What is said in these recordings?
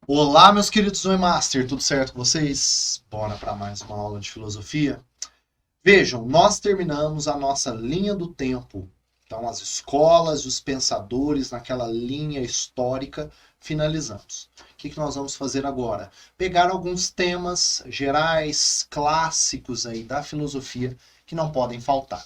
Olá, meus queridos Webmaster, tudo certo com vocês? Bora para mais uma aula de filosofia. Vejam, nós terminamos a nossa linha do tempo. Então, as escolas, os pensadores naquela linha histórica, finalizamos. O que nós vamos fazer agora? Pegar alguns temas gerais, clássicos aí da filosofia que não podem faltar.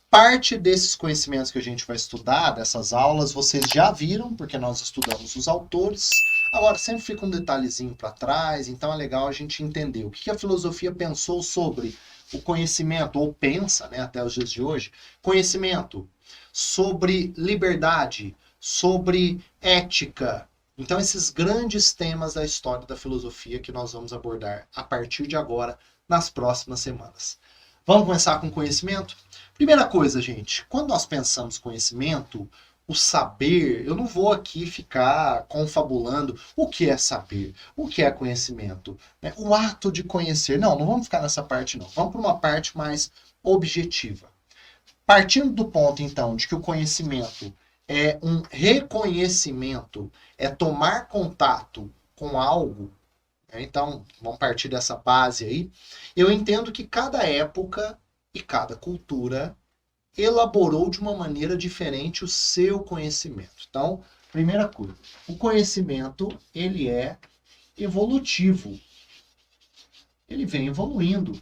Parte desses conhecimentos que a gente vai estudar, dessas aulas, vocês já viram, porque nós estudamos os autores. Agora, sempre fica um detalhezinho para trás, então é legal a gente entender o que a filosofia pensou sobre o conhecimento, ou pensa, né, até os dias de hoje, conhecimento, sobre liberdade, sobre ética. Então, esses grandes temas da história da filosofia que nós vamos abordar a partir de agora, nas próximas semanas. Vamos começar com conhecimento? Primeira coisa, gente, quando nós pensamos conhecimento, o saber, eu não vou aqui ficar confabulando o que é saber, o que é conhecimento, né? O ato de conhecer. Não, não vamos ficar nessa parte, não. Vamos para uma parte mais objetiva. Partindo do ponto, então, de que o conhecimento é um reconhecimento, é tomar contato com algo, né? Então, vamos partir dessa base aí. Eu entendo que cada época e cada cultura elaborou de uma maneira diferente o seu conhecimento. Então, primeira coisa, o conhecimento, ele é evolutivo. Ele vem evoluindo.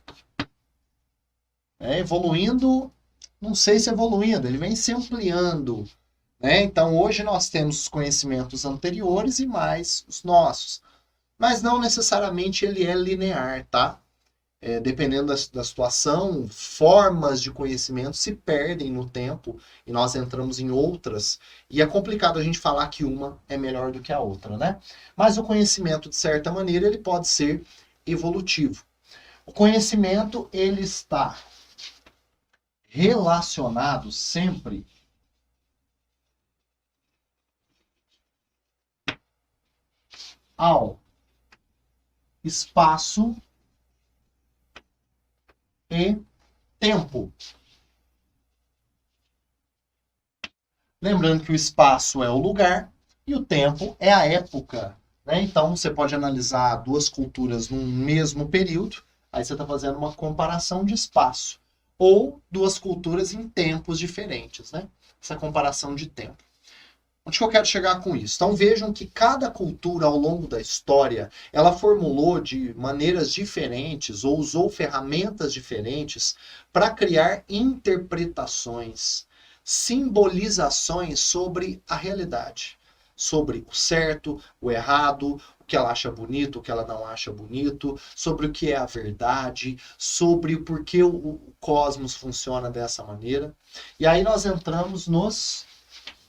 Evoluindo, não sei se evoluindo, ele vem se ampliando. Né? Então, hoje nós temos os conhecimentos anteriores e mais os nossos. Mas não necessariamente ele é linear, tá? Dependendo da situação, formas de conhecimento se perdem no tempo e nós entramos em outras. E é complicado a gente falar que uma é melhor do que a outra, né? Mas o conhecimento, de certa maneira, ele pode ser evolutivo. O conhecimento, ele está relacionado sempre ao espaço e tempo. Lembrando que o espaço é o lugar e o tempo é a época. Né? Então, você pode analisar duas culturas num mesmo período, aí você está fazendo uma comparação de espaço. Ou duas culturas em tempos diferentes, né? Essa comparação de tempo. Onde que eu quero chegar com isso? Então vejam que cada cultura ao longo da história, ela formulou de maneiras diferentes ou usou ferramentas diferentes para criar interpretações, simbolizações sobre a realidade, sobre o certo, o errado, o que ela acha bonito, o que ela não acha bonito, sobre o que é a verdade, sobre o porquê o cosmos funciona dessa maneira. E aí nós entramos nos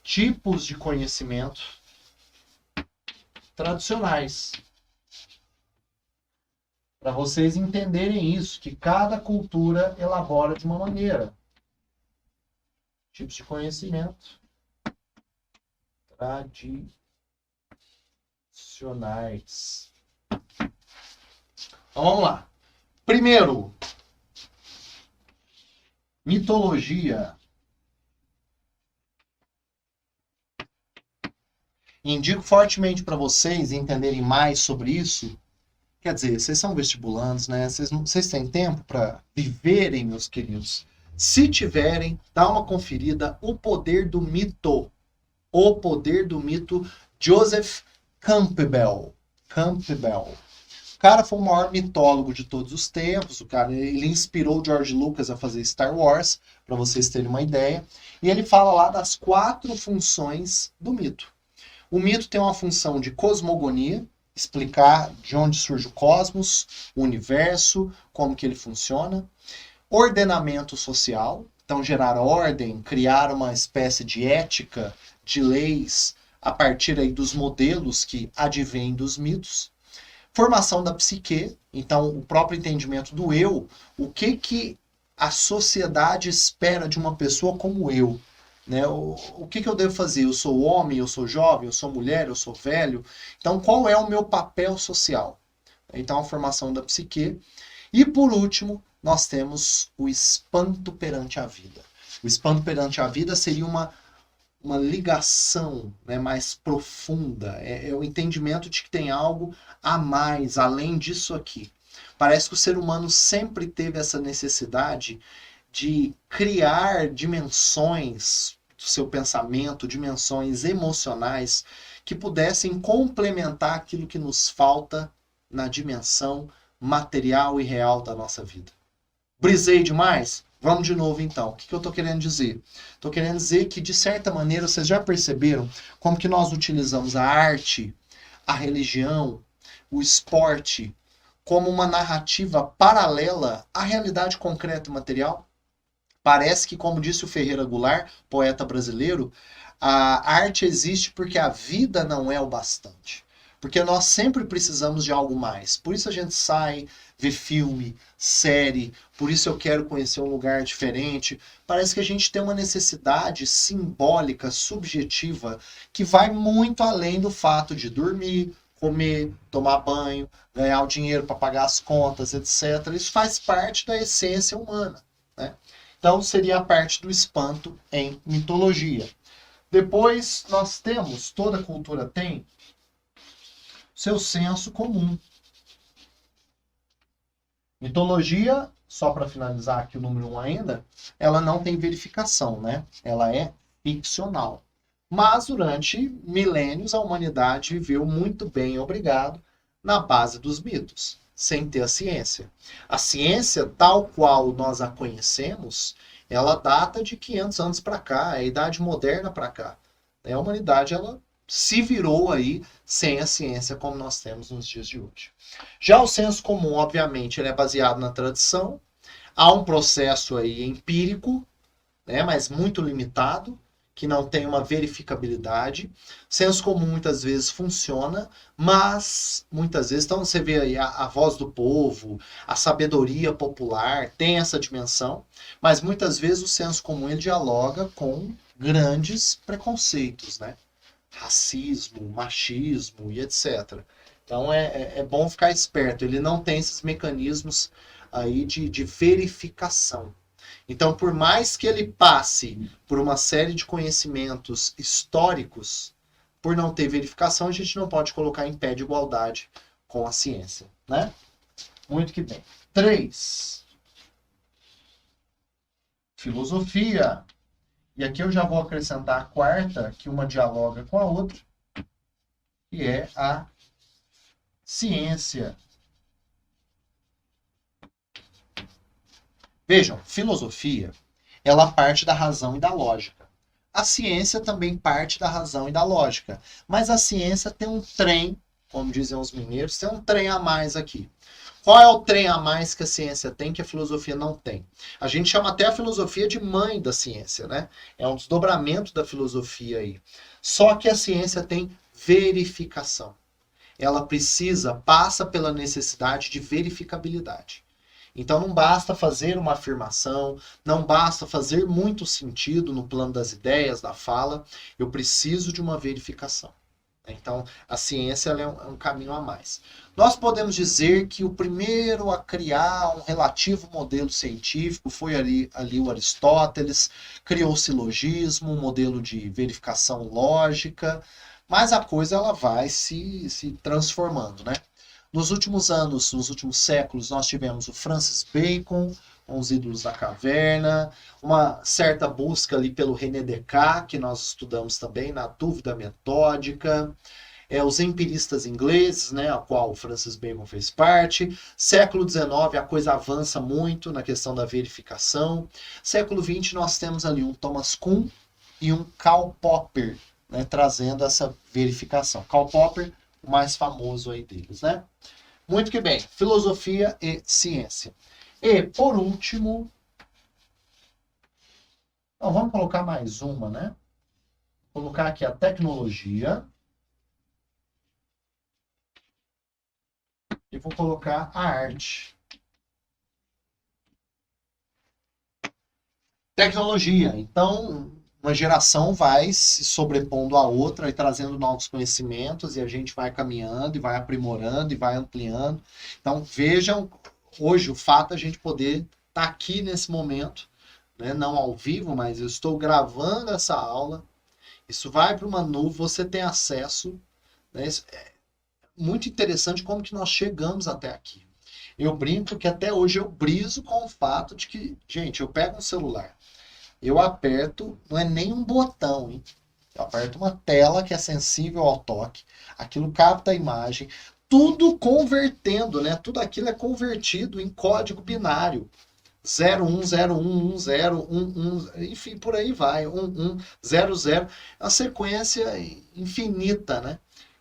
tipos de conhecimento tradicionais. Para vocês entenderem isso, que cada cultura elabora de uma maneira. Tipos de conhecimento tradicionais. Então vamos lá. Primeiro, mitologia. Indico fortemente para vocês entenderem mais sobre isso. Quer dizer, vocês são vestibulandos, né? Vocês têm tempo para viverem, meus queridos. Se tiverem, dá uma conferida. O Poder do Mito. O Poder do Mito, Joseph Campbell. O cara foi o maior mitólogo de todos os tempos. O cara, ele inspirou George Lucas a fazer Star Wars, para vocês terem uma ideia. E ele fala lá das 4 funções do mito. O mito tem uma função de cosmogonia, explicar de onde surge o cosmos, o universo, como que ele funciona. Ordenamento social, então gerar ordem, criar uma espécie de ética, de leis, a partir aí dos modelos que advêm dos mitos. Formação da psique, então o próprio entendimento do eu, o que a sociedade espera de uma pessoa como eu. Né? O que eu devo fazer? Eu sou homem, eu sou jovem, eu sou mulher, eu sou velho. Então, qual é o meu papel social? Então, a formação da psique. E, por último, nós temos o espanto perante a vida. O espanto perante a vida seria uma ligação, né, mais profunda, é o entendimento de que tem algo a mais, além disso aqui. Parece que o ser humano sempre teve essa necessidade de criar dimensões do seu pensamento, dimensões emocionais que pudessem complementar aquilo que nos falta na dimensão material e real da nossa vida. Brisei demais? Vamos de novo então. O que eu estou querendo dizer? Estou querendo dizer que, de certa maneira, vocês já perceberam como que nós utilizamos a arte, a religião, o esporte, como uma narrativa paralela à realidade concreta e material? Parece que, como disse o Ferreira Goulart, poeta brasileiro, a arte existe porque a vida não é o bastante. Porque nós sempre precisamos de algo mais. Por isso a gente sai, vê filme, série, por isso eu quero conhecer um lugar diferente. Parece que a gente tem uma necessidade simbólica, subjetiva, que vai muito além do fato de dormir, comer, tomar banho, ganhar o dinheiro para pagar as contas, etc. Isso faz parte da essência humana, né? Então seria a parte do espanto em mitologia. Depois nós temos, toda cultura tem, seu senso comum. Mitologia, só para finalizar aqui o número 1 ainda, ela não tem verificação, né? Ela é ficcional. Mas durante milênios a humanidade viveu muito bem, obrigado, na base dos mitos, sem ter a ciência. A ciência, tal qual nós a conhecemos, ela data de 500 anos para cá, é a idade moderna para cá. A humanidade, ela se virou aí sem a ciência como nós temos nos dias de hoje. Já o senso comum, obviamente, ele é baseado na tradição. Há um processo aí empírico, né, mas muito limitado, que não tem uma verificabilidade. O senso comum muitas vezes funciona, mas muitas vezes, então você vê aí a voz do povo, a sabedoria popular, tem essa dimensão, mas muitas vezes o senso comum ele dialoga com grandes preconceitos, né? Racismo, machismo e etc. Então é bom ficar esperto, ele não tem esses mecanismos aí de verificação. Então, por mais que ele passe por uma série de conhecimentos históricos, por não ter verificação, a gente não pode colocar em pé de igualdade com a ciência, né? Muito que bem. 3. Filosofia. E aqui eu já vou acrescentar a quarta, que uma dialoga com a outra, que é a ciência. Vejam, filosofia, ela parte da razão e da lógica. A ciência também parte da razão e da lógica. Mas a ciência tem um trem, como dizem os mineiros, tem um trem a mais aqui. Qual é o trem a mais que a ciência tem que a filosofia não tem? A gente chama até a filosofia de mãe da ciência, né? É um desdobramento da filosofia aí. Só que a ciência tem verificação. Ela passa pela necessidade de verificabilidade. Então não basta fazer uma afirmação, não basta fazer muito sentido no plano das ideias, da fala, eu preciso de uma verificação. Então a ciência ela é um caminho a mais. Nós podemos dizer que o primeiro a criar um relativo modelo científico foi ali o Aristóteles, criou o silogismo, um modelo de verificação lógica, mas a coisa ela vai se transformando, né? Nos últimos anos, nos últimos séculos, nós tivemos o Francis Bacon, com os ídolos da caverna, uma certa busca ali pelo René Descartes, que nós estudamos também na dúvida metódica, os empiristas ingleses, né, a qual o Francis Bacon fez parte. Século XIX, a coisa avança muito na questão da verificação. Século XX, nós temos ali um Thomas Kuhn e um Karl Popper, né, trazendo essa verificação. Karl Popper, o mais famoso aí deles, né? Muito que bem, filosofia e ciência. E, por último, então, vamos colocar mais uma, né? Vou colocar aqui a tecnologia. E vou colocar a arte. Tecnologia. Então, uma geração vai se sobrepondo à outra e trazendo novos conhecimentos e a gente vai caminhando e vai aprimorando e vai ampliando. Então, vejam, hoje o fato de a gente poder estar aqui nesse momento, né, não ao vivo, mas eu estou gravando essa aula Isso vai para uma nuvem, você tem acesso, né? É muito interessante como que nós chegamos até aqui. Eu brinco que até hoje eu briso com o fato de que, gente, eu pego um celular, eu aperto, não é nem um botão, hein? Eu aperto uma tela que é sensível ao toque, aquilo capta a imagem, tudo convertendo, né? Tudo aquilo é convertido em código binário. 01011011, enfim, por aí vai, 1100, é uma sequência infinita, né?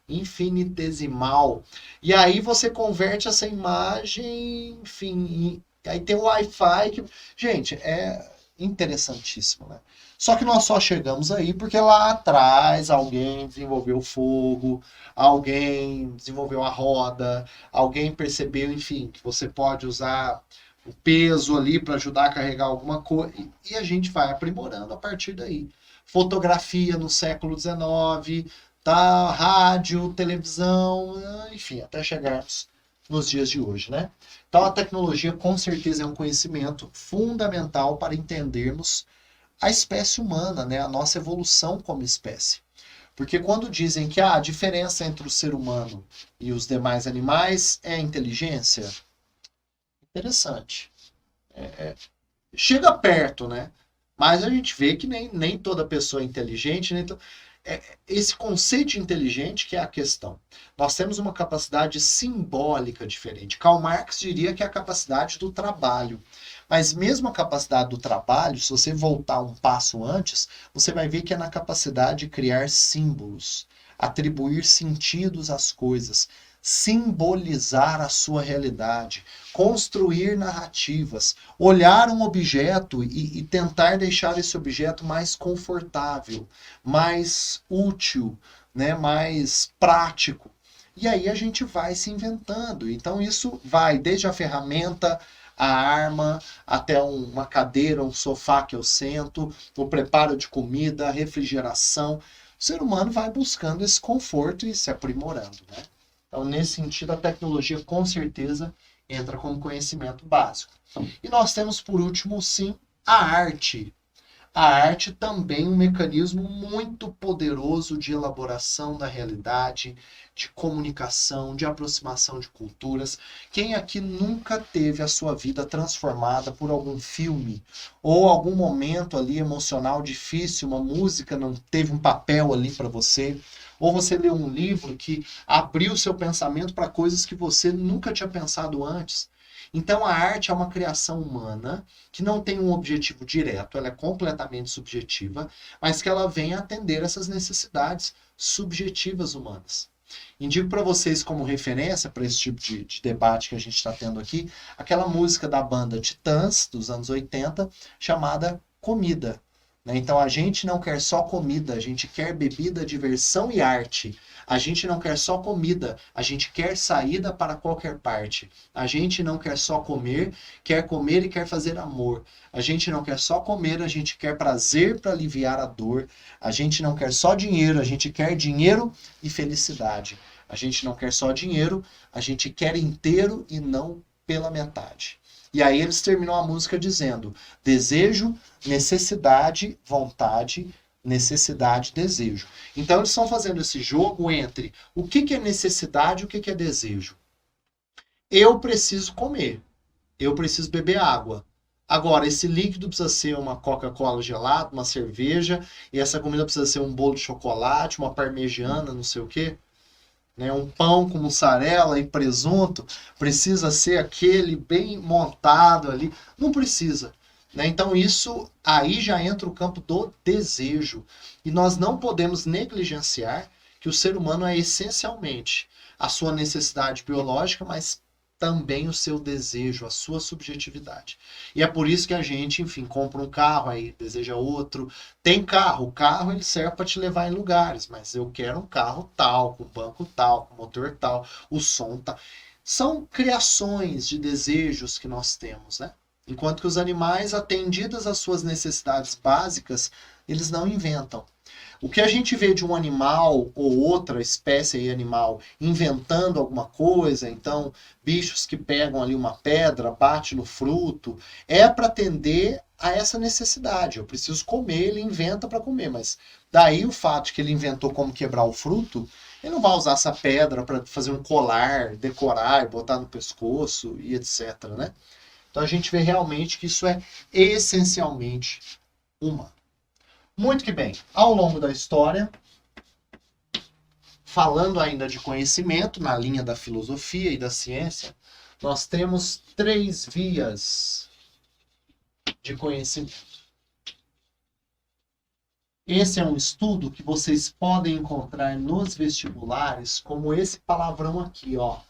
Infinitesimal. E aí você converte essa imagem, enfim, aí tem o Wi-Fi que, gente, é interessantíssimo, né? Só que nós só chegamos aí porque lá atrás alguém desenvolveu fogo, alguém desenvolveu a roda, alguém percebeu, enfim, que você pode usar o peso ali para ajudar a carregar alguma coisa, e a gente vai aprimorando a partir daí. Fotografia no século XIX, tá? Rádio, televisão, enfim, até chegarmos nos dias de hoje, né? Então a tecnologia com certeza é um conhecimento fundamental para entendermos a espécie humana, né? A nossa evolução como espécie. Porque quando dizem que a diferença entre o ser humano e os demais animais é a inteligência, interessante. Chega perto, né? Mas a gente vê que nem toda pessoa é inteligente, esse conceito de inteligente que é a questão. Nós temos uma capacidade simbólica diferente. Karl Marx diria que é a capacidade do trabalho. Mas mesmo a capacidade do trabalho, se você voltar um passo antes, você vai ver que é na capacidade de criar símbolos, atribuir sentidos às coisas, simbolizar a sua realidade, construir narrativas, olhar um objeto e tentar deixar esse objeto mais confortável, mais útil, né, mais prático. E aí a gente vai se inventando. Então isso vai desde a ferramenta, a arma, até uma cadeira, um sofá que eu sento, o preparo de comida, a refrigeração. O ser humano vai buscando esse conforto e se aprimorando, né? Então, nesse sentido, a tecnologia com certeza entra como conhecimento básico. E nós temos, por último, sim, a arte. A arte também é um mecanismo muito poderoso de elaboração da realidade, de comunicação, de aproximação de culturas. Quem aqui nunca teve a sua vida transformada por algum filme ou algum momento ali emocional difícil, uma música não teve um papel ali para você, ou você leu um livro que abriu seu pensamento para coisas que você nunca tinha pensado antes? Então a arte é uma criação humana que não tem um objetivo direto, ela é completamente subjetiva, mas que ela vem atender essas necessidades subjetivas humanas. Indico para vocês como referência para esse tipo de debate que a gente está tendo aqui, aquela música da banda Titãs, dos anos 80, chamada Comida. Então a gente não quer só comida, a gente quer bebida, diversão e arte. A gente não quer só comida, a gente quer saída para qualquer parte. A gente não quer só comer, quer comer e quer fazer amor. A gente não quer só comer, a gente quer prazer para aliviar a dor. A gente não quer só dinheiro, a gente quer dinheiro e felicidade. A gente não quer só dinheiro, a gente quer inteiro e não pela metade. E aí eles terminam a música dizendo: desejo, necessidade, vontade, necessidade, desejo. Então eles estão fazendo esse jogo entre o que é necessidade e o que é desejo. Eu preciso comer, eu preciso beber água. Agora, esse líquido precisa ser uma Coca-Cola gelada, uma cerveja, e essa comida precisa ser um bolo de chocolate, uma parmegiana, não sei o quê. Né? Um pão com mussarela e presunto precisa ser aquele bem montado ali. Não precisa. Né? Então isso aí já entra o campo do desejo. E nós não podemos negligenciar que o ser humano é essencialmente a sua necessidade biológica, mas também o seu desejo, a sua subjetividade. E é por isso que a gente, enfim, compra um carro, aí deseja outro. Tem carro, o carro ele serve para te levar em lugares, mas eu quero um carro tal, com banco tal, com motor tal, o som tal. São criações de desejos que nós temos, né? Enquanto que os animais, atendidas às suas necessidades básicas, eles não inventam. O que a gente vê de um animal ou outra espécie aí animal inventando alguma coisa, então bichos que pegam ali uma pedra, bate no fruto, é para atender a essa necessidade. Eu preciso comer, ele inventa para comer, mas daí o fato de que ele inventou como quebrar o fruto, ele não vai usar essa pedra para fazer um colar, decorar e botar no pescoço e etc, né? Então a gente vê realmente que isso é essencialmente humano. Muito que bem, ao longo da história, falando ainda de conhecimento, na linha da filosofia e da ciência, nós temos 3 vias de conhecimento. Esse é um estudo que vocês podem encontrar nos vestibulares como esse palavrão aqui, ó,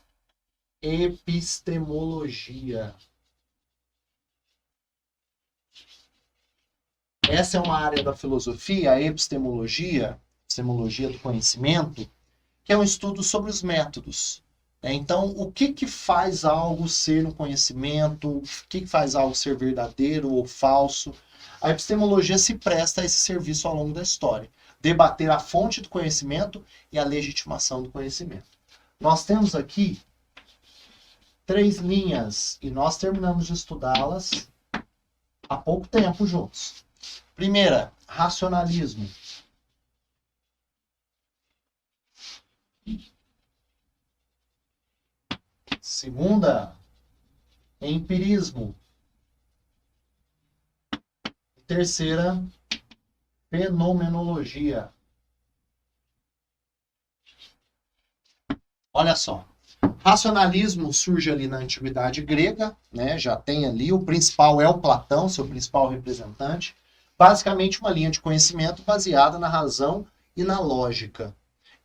epistemologia. Essa é uma área da filosofia, a epistemologia do conhecimento, que é um estudo sobre os métodos. Então, o que faz algo ser um conhecimento, o que faz algo ser verdadeiro ou falso? A epistemologia se presta a esse serviço ao longo da história. Debater a fonte do conhecimento e a legitimação do conhecimento. Nós temos aqui 3 linhas e nós terminamos de estudá-las há pouco tempo juntos. Primeira, racionalismo. Segunda, empirismo. Terceira, fenomenologia. Olha só, racionalismo surge ali na antiguidade grega, né? Já tem ali, o principal é o Platão, seu principal representante. Basicamente uma linha de conhecimento baseada na razão e na lógica.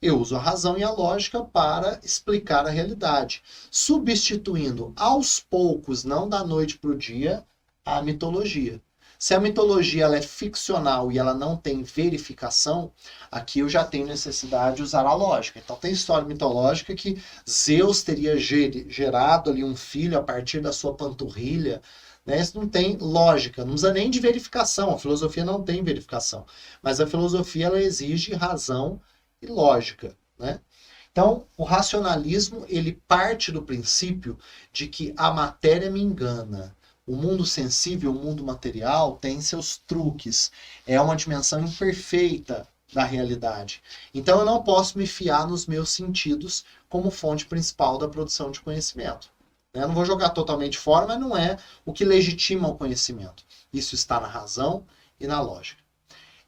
Eu uso a razão e a lógica para explicar a realidade, substituindo aos poucos, não da noite para o dia, a mitologia. Se a mitologia ela é ficcional e ela não tem verificação, aqui eu já tenho necessidade de usar a lógica. Então tem história mitológica que Zeus teria gerado ali um filho a partir da sua panturrilha, né? Isso não tem lógica, não usa nem de verificação, a filosofia não tem verificação. Mas a filosofia ela exige razão e lógica, né? Então, o racionalismo, ele parte do princípio de que a matéria me engana. O mundo sensível, o mundo material, tem seus truques. É uma dimensão imperfeita da realidade. Então, eu não posso me fiar nos meus sentidos como fonte principal da produção de conhecimento. Eu não vou jogar totalmente fora, mas não é o que legitima o conhecimento. Isso está na razão e na lógica.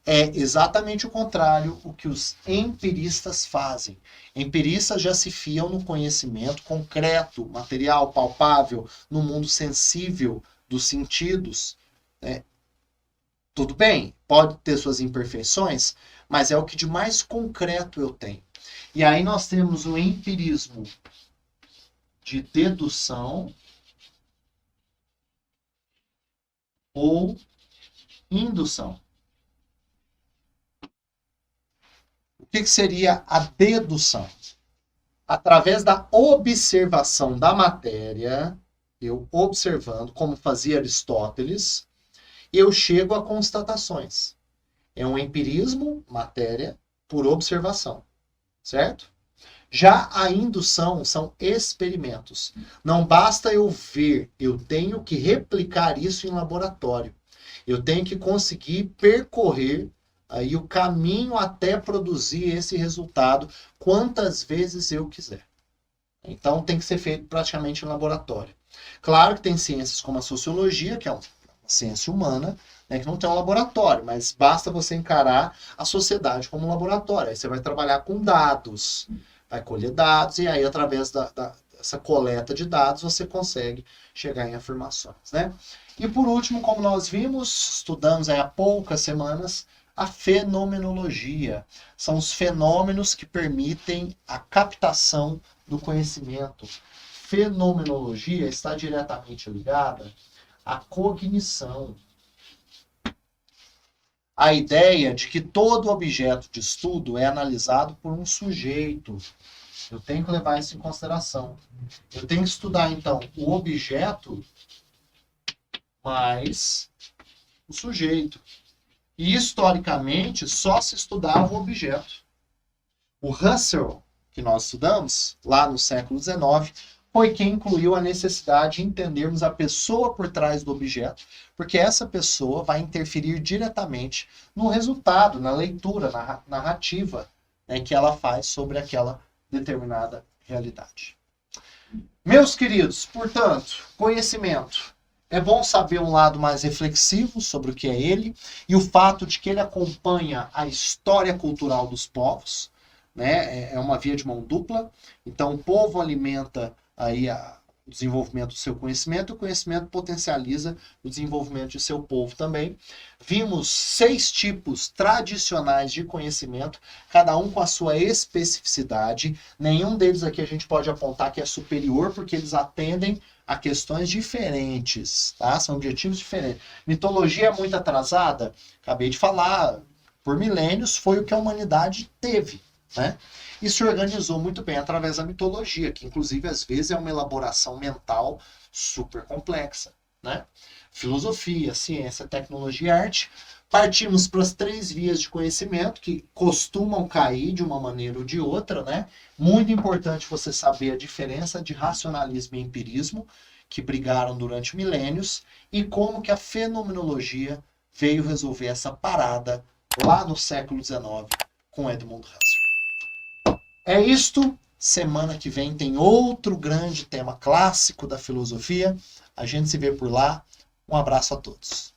É exatamente o contrário o que os empiristas fazem. Empiristas já se fiam no conhecimento concreto, material, palpável, no mundo sensível dos sentidos. Né? Tudo bem, pode ter suas imperfeições, mas é o que de mais concreto eu tenho. E aí nós temos o empirismo de dedução ou indução. O que seria a dedução? Através da observação da matéria, eu observando, como fazia Aristóteles, eu chego a constatações. É um empirismo, matéria, por observação, certo? Já a indução são experimentos. Não basta eu ver, eu tenho que replicar isso em laboratório. Eu tenho que conseguir percorrer aí o caminho até produzir esse resultado quantas vezes eu quiser. Então tem que ser feito praticamente em laboratório. Claro que tem ciências como a sociologia, que é uma ciência humana, né, que não tem um laboratório, mas basta você encarar a sociedade como um laboratório. Aí você vai trabalhar com dados, vai colher dados, e aí através dessa coleta de dados você consegue chegar em afirmações. Né? E por último, como nós vimos, estudamos aí há poucas semanas, a fenomenologia. São os fenômenos que permitem a captação do conhecimento. Fenomenologia está diretamente ligada à cognição. A ideia de que todo objeto de estudo é analisado por um sujeito. Eu tenho que levar isso em consideração. Eu tenho que estudar, então, o objeto mais o sujeito. E historicamente só se estudava o objeto. O Husserl, que nós estudamos lá no século XIX, foi quem incluiu a necessidade de entendermos a pessoa por trás do objeto, porque essa pessoa vai interferir diretamente no resultado, na leitura, na narrativa, né, que ela faz sobre aquela determinada realidade. Meus queridos, portanto, conhecimento. É bom saber um lado mais reflexivo sobre o que é ele e o fato de que ele acompanha a história cultural dos povos, né? É uma via de mão dupla. Então, o povo alimenta aí o desenvolvimento do seu conhecimento, e o conhecimento potencializa o desenvolvimento de seu povo também. Vimos 6 tipos tradicionais de conhecimento, cada um com a sua especificidade. Nenhum deles aqui a gente pode apontar que é superior, porque eles atendem a questões diferentes, tá? São objetivos diferentes. Mitologia é muito atrasada? Acabei de falar, por milênios foi o que a humanidade teve, né? E se organizou muito bem através da mitologia, que inclusive às vezes é uma elaboração mental super complexa, né? Filosofia, ciência, tecnologia e arte. Partimos para as 3 vias de conhecimento que costumam cair de uma maneira ou de outra, né? Muito importante você saber a diferença de racionalismo e empirismo, que brigaram durante milênios, e como que a fenomenologia veio resolver essa parada lá no século XIX com Edmund Husserl. É isto. Semana que vem tem outro grande tema clássico da filosofia. A gente se vê por lá. Um abraço a todos.